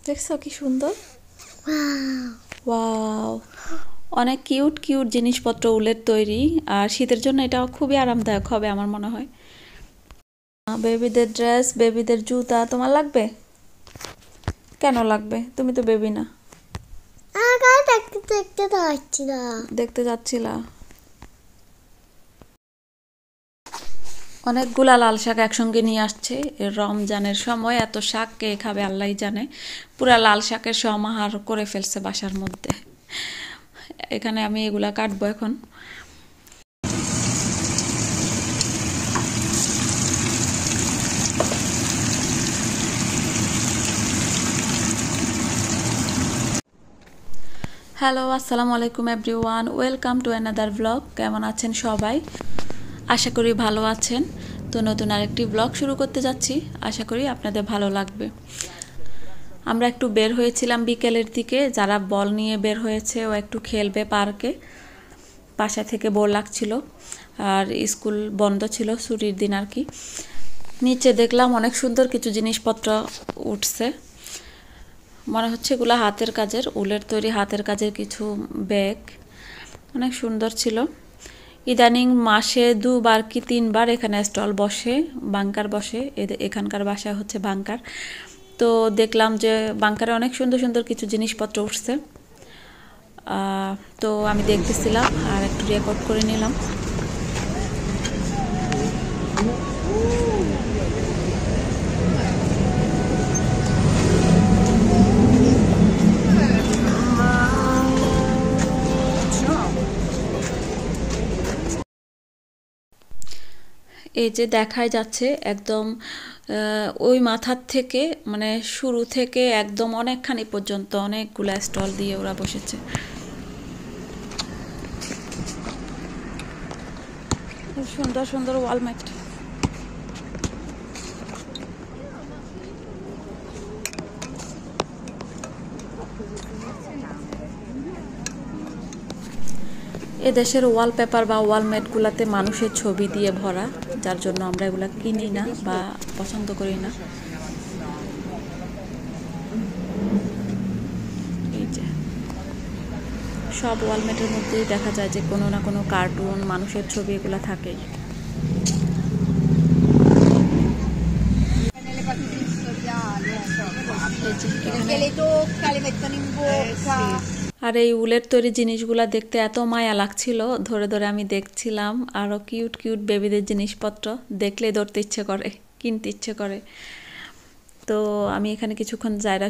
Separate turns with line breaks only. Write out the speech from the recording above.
দেখছো কি সুন্দর। ওয়াও, অনেক কিউট কিউট জিনিসপত্র উলের তৈরি, আর শীতের জন্য এটা খুবই আরামদায়ক হবে আমার মনে হয়। বেবিদের ড্রেস, বেবিদের জুতা তোমার লাগবে? কেন লাগবে? তুমি তো বেবি না। দেখতে যাচ্ছিলা? অনেকগুলা লাল শাক একসঙ্গে নিয়ে আসছে। রমজানের সময় এত শাক কে খাবে আল্লাহই জানে। পুরা লাল শাকের সমাহার করে ফেলছে বাসার মধ্যে। এখানে আমি এগুলা কাটবো এখন। হ্যালো, আসসালামু আলাইকুম everyone, welcome to another blog. কেমন আছেন সবাই? আশা করি ভালো আছেন। তো নতুন আরেকটি ব্লগ শুরু করতে যাচ্ছি, আশা করি আপনাদের ভালো লাগবে। আমরা একটু বের হয়েছিলাম বিকেলের দিকে, যারা বল নিয়ে বের হয়েছে ও একটু খেলবে পার্কে। বাসা থেকে বোর লাগছিল, আর স্কুল বন্ধ ছিল, ছুটির দিন আর কি। নিচে দেখলাম অনেক সুন্দর কিছু জিনিসপত্র উঠছে, মনে হচ্ছে এগুলো হাতের কাজের, উলের তৈরি হাতের কাজের কিছু ব্যাগ, অনেক সুন্দর ছিল। ইদানিং মাসে 2বার কি 3বার এখানে স্টল বসে, বাংকার বসে। এখানকার বাসা হচ্ছে বাংকার। তো দেখলাম যে বাংকারে অনেক সুন্দর সুন্দর কিছু জিনিসপত্র উঠছে। তো আমি দেখতেছিলাম আর একটু রেকর্ড করে নিলাম। এই যে দেখাই যাচ্ছে একদম ওই মাথার থেকে, মানে শুরু থেকে একদম অনেকখানি পর্যন্ত অনেকগুলা স্টল দিয়ে ওরা বসেছে। সুন্দর সুন্দর ওয়ালমেট। এদেশের ওয়ালপেপার বা ওয়ালমেটগুলোতে মানুষের ছবি দিয়ে ভরা, যার জন্য আমরা এগুলা কিনি না বা পছন্দ করি না। এই যে সব ওয়ালমেটের মধ্যেই দেখা যায় যে কোনো না কোনো কার্টুন, মানুষের ছবি এগুলা থাকেই। আর এই উলের তৈরি জিনিসগুলা দেখতে এত মায়া লাগছিল, ধরে ধরে আমি দেখছিলাম। আরও কিউট কিউট বেবিদের জিনিসপত্র দেখলেই ধরতে ইচ্ছে করে, কিনতে ইচ্ছে করে। তো আমি এখানে কিছুক্ষণ জায়রা